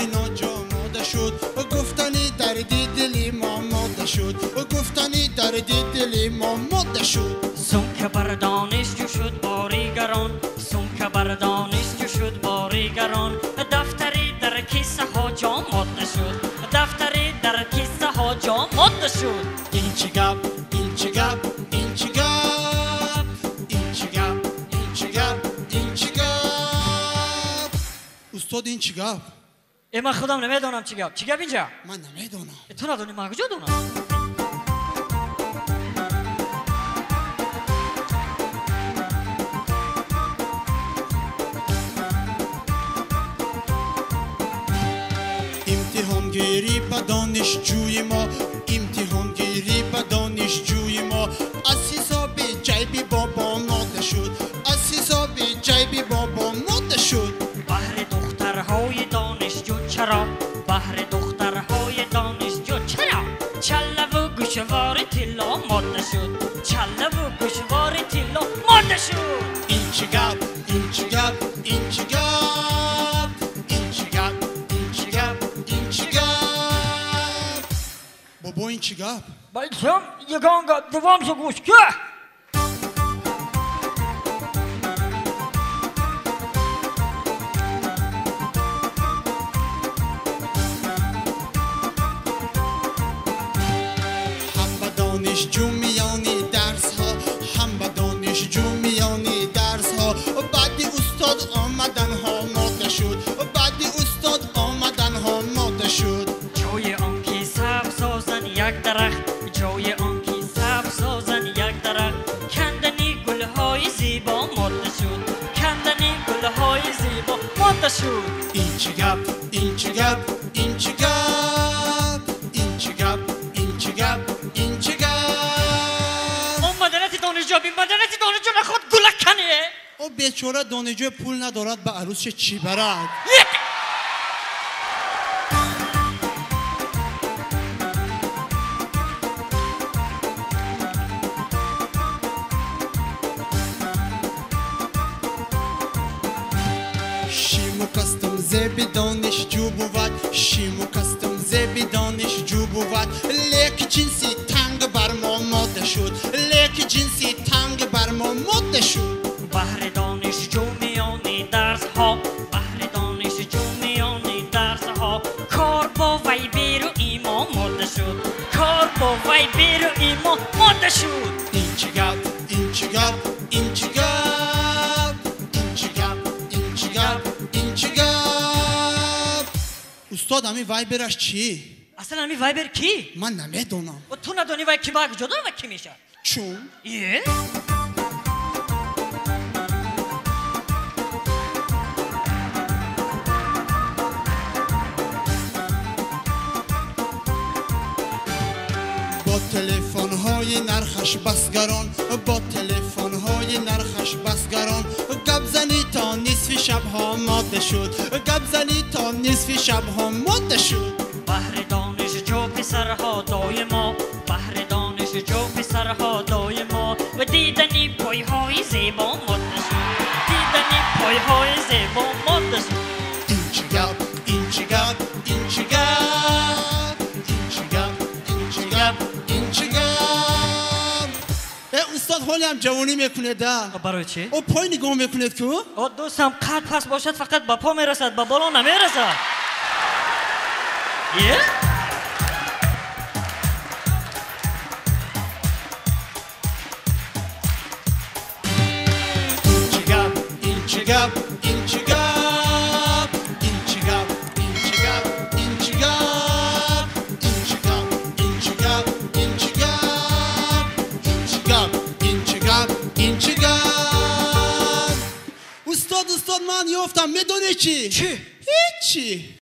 اینا جا ماده شد گفتنی دردی دلی ما ماده شد گفتنی دردی دلی ما ماده شد سمک بر دانشجو شد باریگران سمک بر دانشجو شد باریگران دفتری در کیسه ها جا ماده شد دفتری در کیسه ها جا ماده شد این چی گپ این چی گپ این چی گپ این چی گپ این چی گپ این چی گپ استاد این چی گپ من خودم نمیدونم چی گپ اینجا من نمیدونم تو ندونی من کجا دونم امتحان گیری به دانشجوی ما امتحان گیری به دانشجوی ما از حساب جیبی بابا ماده شد از حساب جیبی بابا ماده شد بهر دخترهای دانشجو چرا بهر دخترهای دانشجو چرا چله و گوشوار تیلا ماده شد چله و گوشوار تیلا ماده شد این چی گپ این چی گپ این چی گپ این چی گپ این چی گپ این چی گپ بابا این چی گپ بایدم یگان گپ دوامشو گوش که دانشجو میانی درس ها هم به دانشجو میانی درس ها بعدی استاد آمدن ها ماده شد بعدی استاد آمدن ها ماده شد جای آنکی سبز سازن یک درخت جای آنکی سبز سازن یک درخت کندنی گلهای زیبا ماده شد کندنی گلهای زیبا ماده شد این چی گپ این چی گپ این چی گپ این چی گپ این چی گپ این چی گپ مدنیت دانشجو بی مدنیت دانشجو نخواد گلک کنه او بیچاره دانشجو پول ندارد به عروس چی برد شیمو کستم زبی دانشجو بود شیمو کستم زبی دانشجو بود لیک جنسی تنگ بر ما ماده شد لیک جنسی تنگ بر ما ماده شد بهر دانشجو میانی درس ها بهر دانشجو میانی درس ها کار با وی بیرو ایما ماده شد کار با وی بیرو ایما ماده شد این چی گپ این چی گپ این چی گپ این چی گپ این چی گپ این چی گپ استاد همین وایبرش چی اصلا همین وایبر کی من نمیدونم و تو ندونی وای کی باگ جدا و کی میشه چون یه با تلفن های نرخش بسگران با تلفن های نرخش بسگران گپ زنی تا نصف شب ها ماده شد گپ زنی تا نصف شب ها ماده شد بهر دانشجو پسرها دایما بهر دانشجو پسرها دایما و دیدنی پای های زیبا ماده شد دیدنی پای های زیبا ماده شد این چی گپ این چی گپ این چی گپ این چی گپ این چی گپ این چی گپ استاد حالی هم جوانی میکنه ده برای چی؟ او پای نگاه میکنید که دوستم قد پس باشد فقط با پا میرسد با بالا نمیرسد یه؟ این چی گپ این چی گپ این چی گپ این چی گپ این چی گپ این چی گپ این چی گپ این چی گپ این چی گپ این چی گپ این چی گپ استاد من یافتم میدونی چی؟ چی؟ هیچی